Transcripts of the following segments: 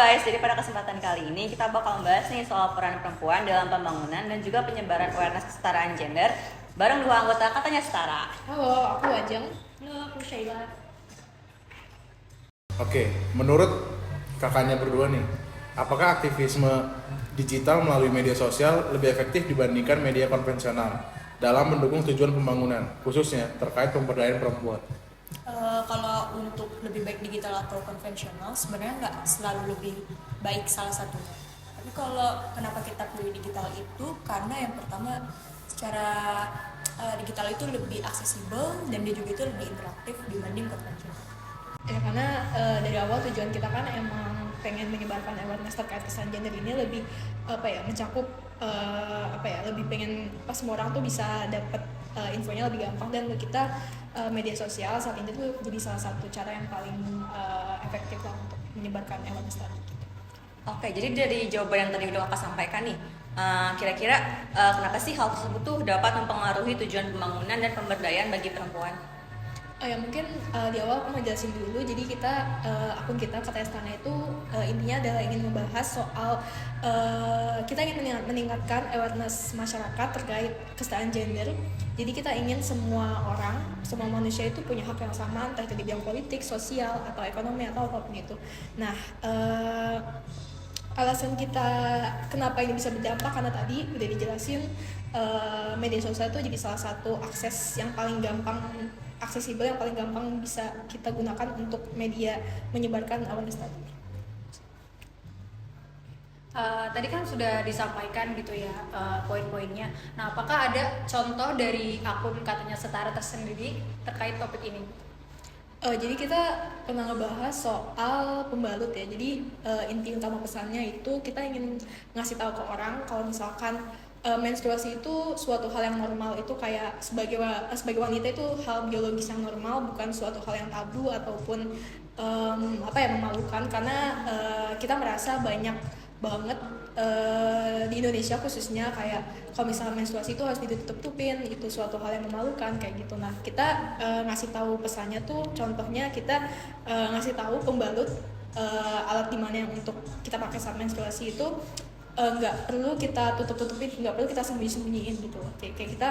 guys, jadi pada kesempatan kali ini kita bakal membahas nih soal peran perempuan dalam pembangunan dan juga penyebaran awareness kesetaraan gender bareng dua anggota Katanya Setara. Halo, aku Ajeng. Halo, aku Shaila. Oke, menurut kakaknya berdua nih, apakah aktivisme digital melalui media sosial lebih efektif dibandingkan media konvensional dalam mendukung tujuan pembangunan, khususnya terkait pemberdayaan perempuan? Kalau untuk lebih baik digital atau konvensional sebenarnya nggak selalu lebih baik salah satunya. Tapi kalau kenapa kita pilih digital itu karena yang pertama secara digital itu lebih aksesibel dan dia juga itu lebih interaktif dibanding konvensional. Ya karena dari awal tujuan kita kan emang pengen menyebarkan awareness terkait kesetaraan gender ini lebih mencakup lebih pengen pas semua orang tuh bisa dapat infonya lebih gampang, dan menurut kita media sosial saat ini tuh jadi salah satu cara yang paling efektif lah untuk menyebarkan awareness tadi. Oke, jadi dari jawaban yang tadi udah kakak sampaikan nih, kira-kira kenapa sih hal tersebut tuh dapat mempengaruhi tujuan pembangunan dan pemberdayaan bagi perempuan? Mungkin di awal aku mau jelasin dulu. Jadi akun kita Katanya Setara itu intinya adalah ingin membahas soal kita ingin meningkatkan awareness masyarakat terkait kesetaraan gender. Jadi kita ingin semua orang, semua manusia itu punya hak yang sama, entah itu di bidang politik, sosial, atau ekonomi, atau apapun itu. Nah, alasan kita kenapa ini bisa berdampak karena tadi udah dijelasin, media sosial itu jadi salah satu akses yang paling gampang, aksesibel, yang paling gampang bisa kita gunakan untuk media menyebarkan awareness tadi. Tadi kan sudah disampaikan gitu ya poin-poinnya. Nah, apakah ada contoh dari akun Katanya Setara tersendiri terkait topik ini? Jadi kita pernah ngebahas soal pembalut ya. Jadi inti utama pesannya itu kita ingin ngasih tahu ke orang kalau misalkan menstruasi itu suatu hal yang normal, itu kayak sebagai wanita itu hal biologis yang normal, bukan suatu hal yang tabu ataupun memalukan, karena kita merasa banyak banget di Indonesia khususnya kayak kalau misalnya menstruasi itu harus ditutup-tutupin, itu suatu hal yang memalukan kayak gitu. Nah, kita ngasih tahu pesannya tuh, contohnya kita ngasih tahu pembalut, alat dimana yang untuk kita pakai saat menstruasi itu nggak perlu kita tutup-tutupin, nggak perlu kita sembunyi-sembunyiin gitu. Kayak kita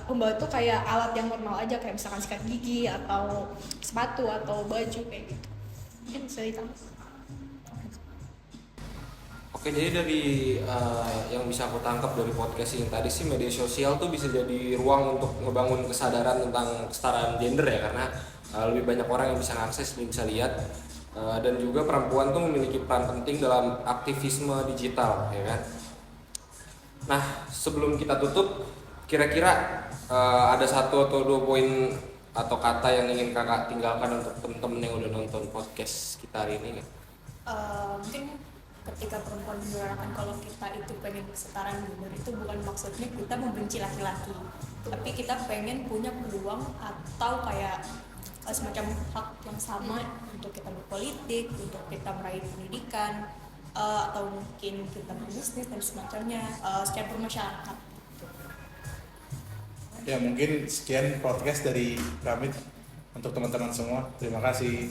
pembalut tuh kayak alat yang normal aja, kayak misalkan sikat gigi atau sepatu atau baju kayak gitu. Mungkin bisa ditambah. Oke, jadi dari yang bisa aku tangkap dari podcast ini tadi sih, media sosial tuh bisa jadi ruang untuk ngebangun kesadaran tentang kesetaraan gender ya, karena lebih banyak orang yang bisa ngakses, yang bisa lihat, dan juga perempuan tuh memiliki peran penting dalam aktivisme digital ya kan. Nah, sebelum kita tutup, kira-kira ada satu atau dua poin atau kata yang ingin kakak tinggalkan untuk temen-temen yang udah nonton podcast kita hari ini kan? Mungkin ketika perempuan menyuarakan kalau kita itu pengen kesetaraan gender, itu bukan maksudnya kita membenci laki-laki, tapi kita pengen punya peluang atau kayak semacam hak yang sama untuk kita berpolitik, untuk kita meraih pendidikan, atau mungkin kita berbisnis dan semacamnya secara bermasyarakat. Ya, mungkin sekian podcast dari kami untuk teman-teman semua. Terima kasih.